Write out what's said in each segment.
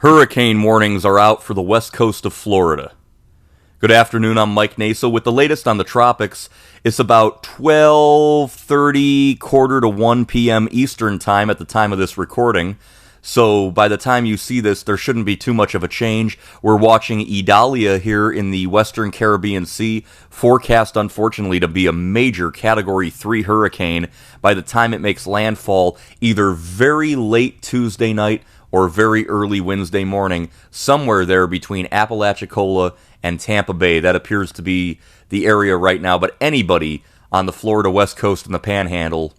Hurricane warnings are out for the west coast of Florida. Good afternoon, I'm Mike Naso with the latest on the tropics. It's about 12:30, quarter to 1 p.m. Eastern time at the time of this recording. So by the time you see this, there shouldn't be too much of a change. We're watching Idalia here in the western Caribbean Sea, forecast unfortunately to be a major Category 3 hurricane by the time it makes landfall, either very late Tuesday night or very early Wednesday morning, somewhere there between Apalachicola and Tampa Bay. That appears to be the area right now, but anybody on the Florida West Coast and the Panhandle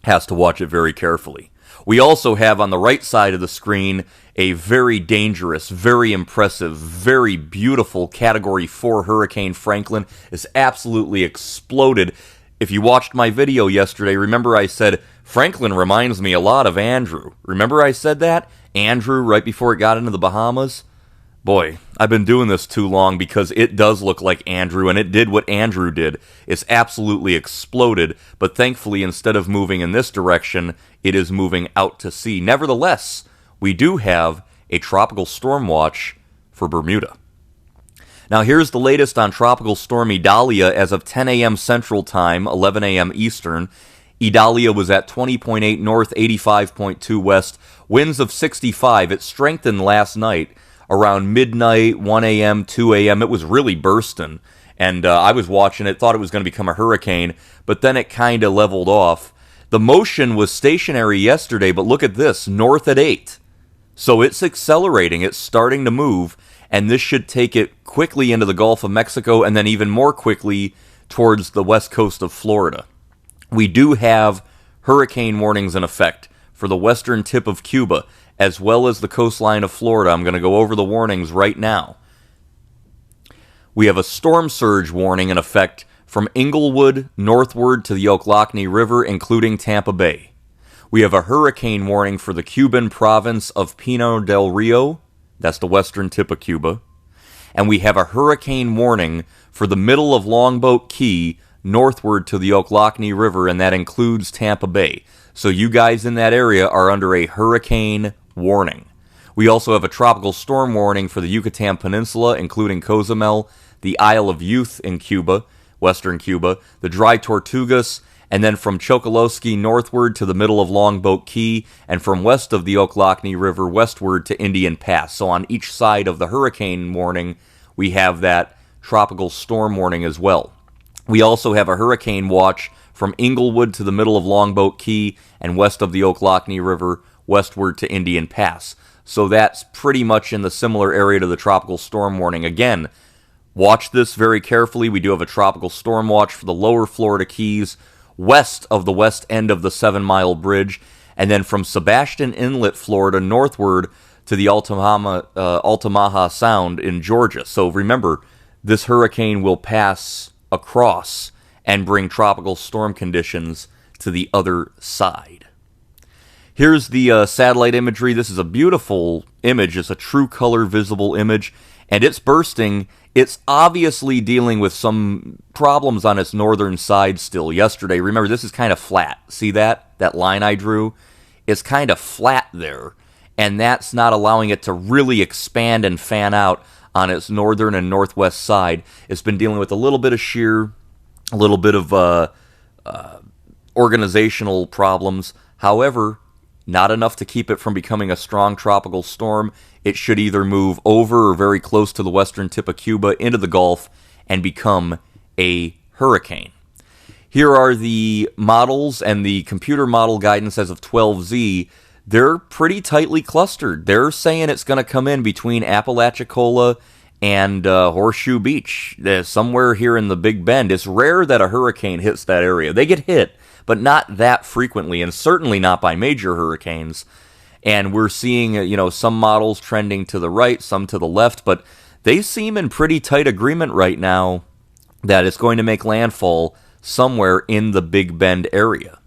has to watch it very carefully. We also have on the right side of the screen a very dangerous, very impressive, very beautiful Category 4 Hurricane Franklin. It's absolutely exploded. If you watched my video yesterday, remember I said, Franklin reminds me a lot of Andrew. Remember I said that? Andrew, right before it got into the Bahamas? Boy, I've been doing this too long because it does look like Andrew, and it did what Andrew did. It's absolutely exploded, but thankfully, instead of moving in this direction, it is moving out to sea. Nevertheless, we do have a tropical storm watch for Bermuda. Now, here's the latest on Tropical Storm Idalia as of 10 a.m. Central Time, 11 a.m. Eastern. Idalia was at 20.8 north, 85.2 west, winds of 65. It strengthened last night. Around midnight, 1 a.m., 2 a.m., it was really bursting. And I was watching it, thought it was going to become a hurricane, but then it kind of leveled off. The motion was stationary yesterday, but look at this, north at 8. So it's accelerating, it's starting to move, and this should take it quickly into the Gulf of Mexico and then even more quickly towards the west coast of Florida. We do have hurricane warnings in effect for the western tip of Cuba, as well as the coastline of Florida. I'm going to go over the warnings right now. We have a storm surge warning in effect from Inglewood northward to the Ochlockonee River, including Tampa Bay. We have a hurricane warning for the Cuban province of Pinar del Rio. That's the western tip of Cuba. And we have a hurricane warning for the middle of Longboat Key northward to the Ochlockonee River, and that includes Tampa Bay. So you guys in that area are under a hurricane warning. We also have a tropical storm warning for the Yucatan Peninsula, including Cozumel, the Isle of Youth in Cuba, western Cuba, the Dry Tortugas, and then from Chokoloskee northward to the middle of Longboat Key, and from west of the Ochlockonee River westward to Indian Pass. So on each side of the hurricane warning, we have that tropical storm warning as well. We also have a hurricane watch from Inglewood to the middle of Longboat Key and west of the Ochlockonee River westward to Indian Pass. So that's pretty much in the similar area to the tropical storm warning. Again, watch this very carefully. We do have a tropical storm watch for the lower Florida Keys, west of the west end of the 7 Mile Bridge, and then from Sebastian Inlet, Florida, northward to the Altamaha Sound in Georgia. So remember, this hurricane will pass across and bring tropical storm conditions to the other side. Here's the satellite imagery. This is a beautiful image. It's a true color visible image, and it's bursting. It's obviously dealing with some problems on its northern side still. Yesterday, remember, this is kind of flat. See that? That line I drew? It's kind of flat there, and that's not allowing it to really expand and fan out on its northern and northwest side. It's been dealing with a little bit of shear, a little bit of organizational problems. However, not enough to keep it from becoming a strong tropical storm. It should either move over or very close to the western tip of Cuba into the Gulf and become a hurricane. Here are the models and the computer model guidance as of 12Z. They're pretty tightly clustered. They're saying it's going to come in between Apalachicola and Horseshoe Beach, somewhere here in the Big Bend. It's rare that a hurricane hits that area. They get hit, but not that frequently, and certainly not by major hurricanes. And we're seeing, some models trending to the right, some to the left, but they seem in pretty tight agreement right now that it's going to make landfall somewhere in the Big Bend area.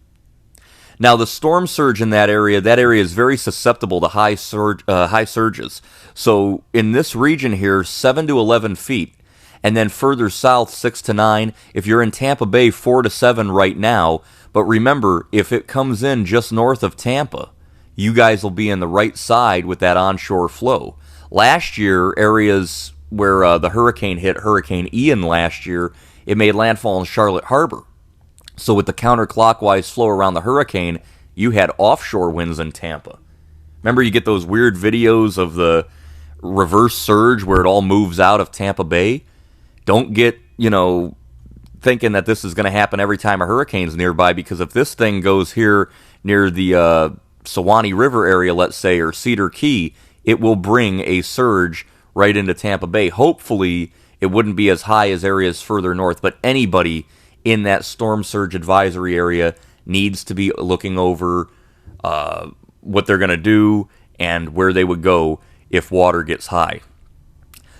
Now, the storm surge in that area is very susceptible to high surges. So in this region here, 7 to 11 feet, and then further south, 6 to 9. If you're in Tampa Bay, 4 to 7 right now. But remember, if it comes in just north of Tampa, you guys will be in the right side with that onshore flow. Last year, areas where the hurricane hit, Hurricane Ian last year, it made landfall in Charlotte Harbor. So with the counterclockwise flow around the hurricane, you had offshore winds in Tampa. Remember, you get those weird videos of the reverse surge where it all moves out of Tampa Bay? Don't get, thinking that this is going to happen every time a hurricane's nearby, because if this thing goes here near the Suwannee River area, let's say, or Cedar Key, it will bring a surge right into Tampa Bay. Hopefully, it wouldn't be as high as areas further north, but anybody in that storm surge advisory area needs to be looking over what they're going to do and where they would go if water gets high.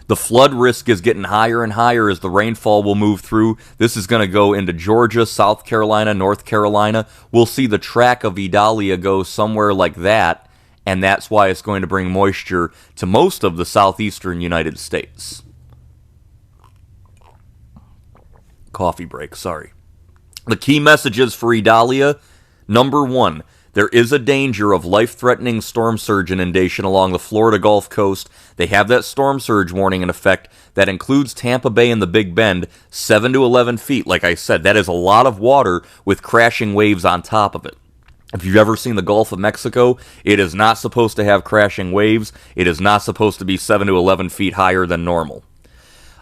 The flood risk is getting higher and higher as the rainfall will move through. This is going to go into Georgia, South Carolina, North Carolina. We'll see the track of Idalia go somewhere like that, and that's why it's going to bring moisture to most of the southeastern United States. Coffee break, sorry. The key messages for Idalia: number 1, there is a danger of life-threatening storm surge inundation along the Florida Gulf Coast. They have that storm surge warning in effect. That includes Tampa Bay and the Big Bend, 7 to 11 feet. Like I said, that is a lot of water with crashing waves on top of it. If you've ever seen the Gulf of Mexico, it is not supposed to have crashing waves. It is not supposed to be 7 to 11 feet higher than normal.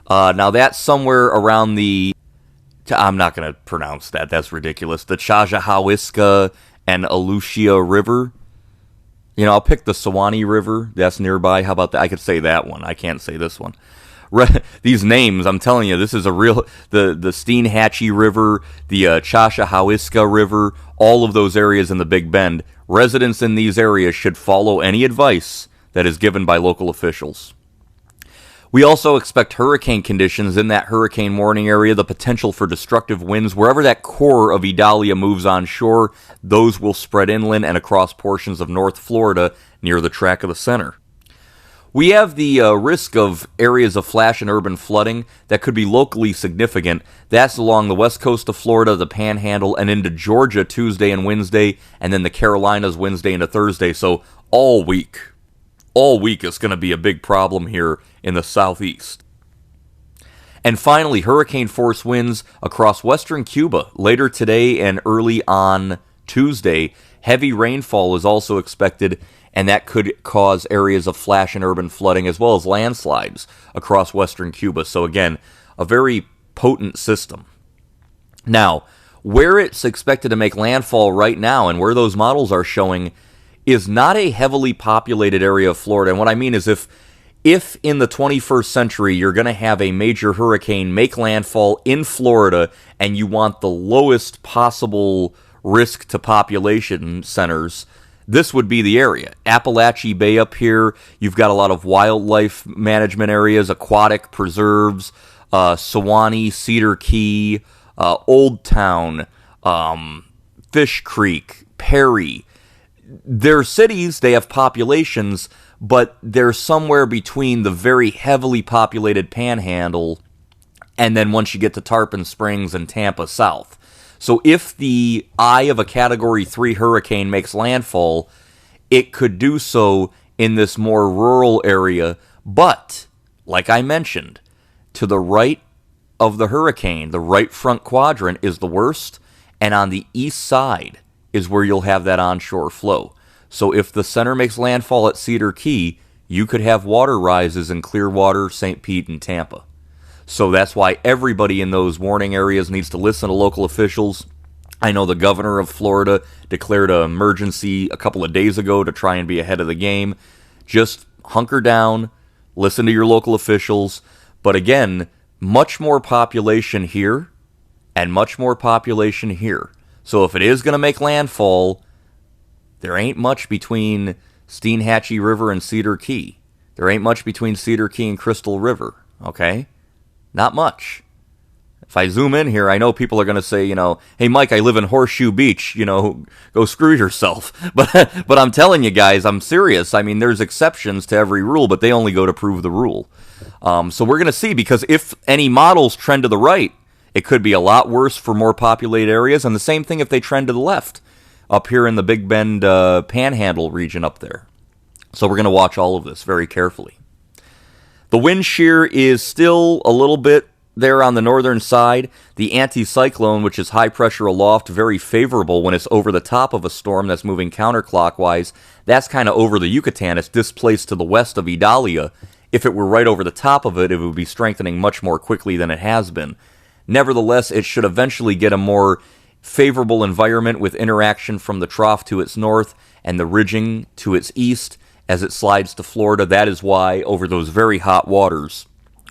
Now that's somewhere around the... I'm not going to pronounce that. That's ridiculous. The Chajahawiska and Alucia River. I'll pick the Suwannee River. That's nearby. How about that? I could say that one. I can't say this one. These names, I'm telling you, this is a real... The Steinhatchee River, the Chajahawiska River, all of those areas in the Big Bend. Residents in these areas should follow any advice that is given by local officials. We also expect hurricane conditions in that hurricane warning area, the potential for destructive winds. Wherever that core of Idalia moves onshore, those will spread inland and across portions of North Florida near the track of the center. We have the risk of areas of flash and urban flooding that could be locally significant. That's along the west coast of Florida, the Panhandle, and into Georgia Tuesday and Wednesday, and then the Carolinas Wednesday into Thursday. So all week is going to be a big problem here in the southeast. And finally, hurricane-force winds across western Cuba later today and early on Tuesday. Heavy rainfall is also expected, and that could cause areas of flash and urban flooding as well as landslides across western Cuba. So again, a very potent system. Now, where it's expected to make landfall right now and where those models are showing is not a heavily populated area of Florida. And what I mean is if in the 21st century you're going to have a major hurricane make landfall in Florida and you want the lowest possible risk to population centers, this would be the area. Appalachia Bay up here, you've got a lot of wildlife management areas, aquatic preserves, Suwannee, Cedar Key, Old Town, Fish Creek, Perry. They're cities, they have populations, but they're somewhere between the very heavily populated Panhandle and then once you get to Tarpon Springs and Tampa South. So if the eye of a Category 3 hurricane makes landfall, it could do so in this more rural area, but, like I mentioned, to the right of the hurricane, the right front quadrant is the worst, and on the east side is where you'll have that onshore flow. So if the center makes landfall at Cedar Key, you could have water rises in Clearwater, St. Pete, and Tampa. So that's why everybody in those warning areas needs to listen to local officials. I know the governor of Florida declared an emergency a couple of days ago to try and be ahead of the game. Just hunker down, listen to your local officials. But again, much more population here and much more population here. So if it is going to make landfall, there ain't much between Steinhatchee River and Cedar Key. There ain't much between Cedar Key and Crystal River, okay? Not much. If I zoom in here, I know people are going to say, hey, Mike, I live in Horseshoe Beach, go screw yourself. But I'm telling you guys, I'm serious. I mean, there's exceptions to every rule, but they only go to prove the rule. So we're going to see, because if any models trend to the right, it could be a lot worse for more populated areas, and the same thing if they trend to the left. up here in the Big Bend Panhandle region up there. So we're going to watch all of this very carefully. The wind shear is still a little bit there on the northern side. The anticyclone, which is high pressure aloft, very favorable when it's over the top of a storm that's moving counterclockwise. That's kind of over the Yucatan. It's displaced to the west of Idalia. If it were right over the top of it, it would be strengthening much more quickly than it has been. Nevertheless, it should eventually get a more favorable environment with interaction from the trough to its north and the ridging to its east as it slides to Florida. That is why, over those very hot waters,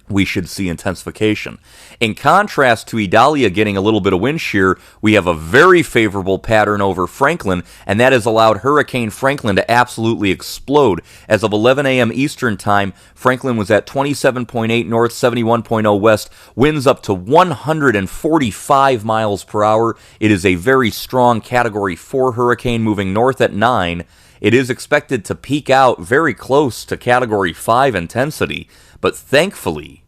we should see intensification. In contrast to Idalia getting a little bit of wind shear, we have a very favorable pattern over Franklin, and that has allowed Hurricane Franklin to absolutely explode. As of 11 a.m. Eastern Time, Franklin was at 27.8 north, 71.0 west, winds up to 145 miles per hour. It is a very strong Category 4 hurricane moving north at 9. It is expected to peak out very close to Category 5 intensity, but thankfully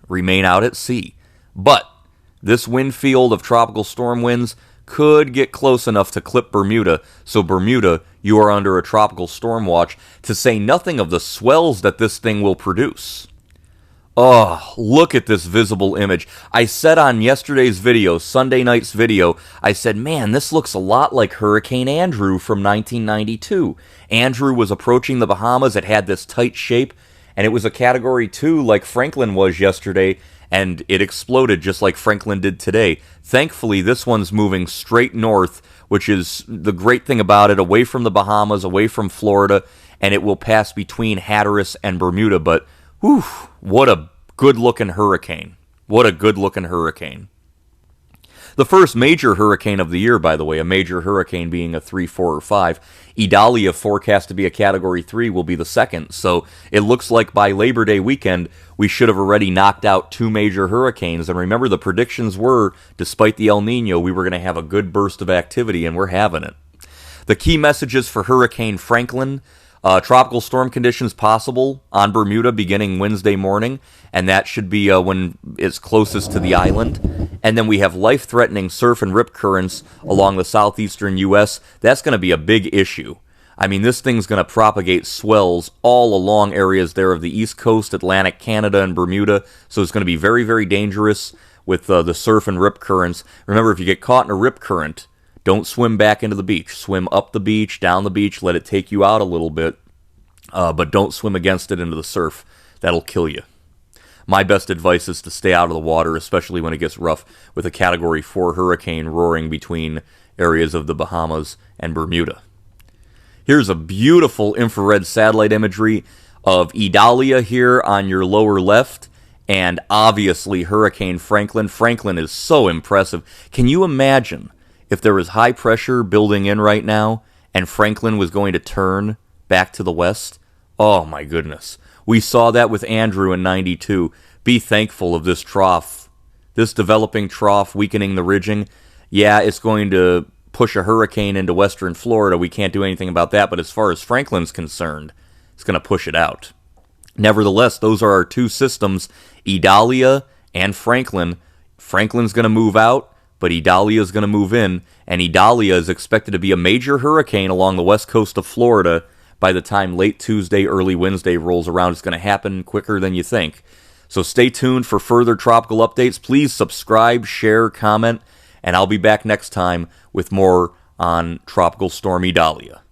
remain out at sea. But this wind field of tropical storm winds could get close enough to clip Bermuda, so Bermuda, you are under a tropical storm watch, to say nothing of the swells that this thing will produce. Oh, look at this visible image. I said on yesterday's video, Sunday night's video, I said, man, this looks a lot like Hurricane Andrew from 1992. Andrew was approaching the Bahamas. It had this tight shape, and it was a Category 2 like Franklin was yesterday, and it exploded just like Franklin did today. Thankfully, this one's moving straight north, which is the great thing about it, away from the Bahamas, away from Florida, and it will pass between Hatteras and Bermuda. But, whew, what a good-looking hurricane. What a good-looking hurricane. The first major hurricane of the year, by the way, a major hurricane being a 3, 4, or 5. Idalia, forecast to be a Category 3, will be the second. So it looks like by Labor Day weekend, we should have already knocked out 2 major hurricanes. And remember, the predictions were, despite the El Nino, we were going to have a good burst of activity, and we're having it. The key messages for Hurricane Franklin: tropical storm conditions possible on Bermuda beginning Wednesday morning, and that should be when it's closest to the island. And then we have life-threatening surf and rip currents along the southeastern U.S. That's going to be a big issue. I mean, this thing's going to propagate swells all along areas there of the East Coast, Atlantic Canada, and Bermuda, so it's going to be very, very dangerous with the surf and rip currents. Remember, if you get caught in a rip current, don't swim back into the beach. Swim up the beach, down the beach, let it take you out a little bit, but don't swim against it into the surf. That'll kill you. My best advice is to stay out of the water, especially when it gets rough with a Category 4 hurricane roaring between areas of the Bahamas and Bermuda. Here's a beautiful infrared satellite imagery of Idalia here on your lower left, and obviously Hurricane Franklin. Franklin is so impressive. Can you imagine if there was high pressure building in right now and Franklin was going to turn back to the west? Oh my goodness. We saw that with Andrew in 92. Be thankful of this trough. This developing trough weakening the ridging. Yeah, it's going to push a hurricane into western Florida. We can't do anything about that, but as far as Franklin's concerned, it's going to push it out. Nevertheless, those are our 2 systems, Idalia and Franklin. Franklin's going to move out, but Idalia is going to move in, and Idalia is expected to be a major hurricane along the west coast of Florida by the time late Tuesday, early Wednesday rolls around. It's going to happen quicker than you think. So stay tuned for further tropical updates. Please subscribe, share, comment, and I'll be back next time with more on Tropical Storm Idalia.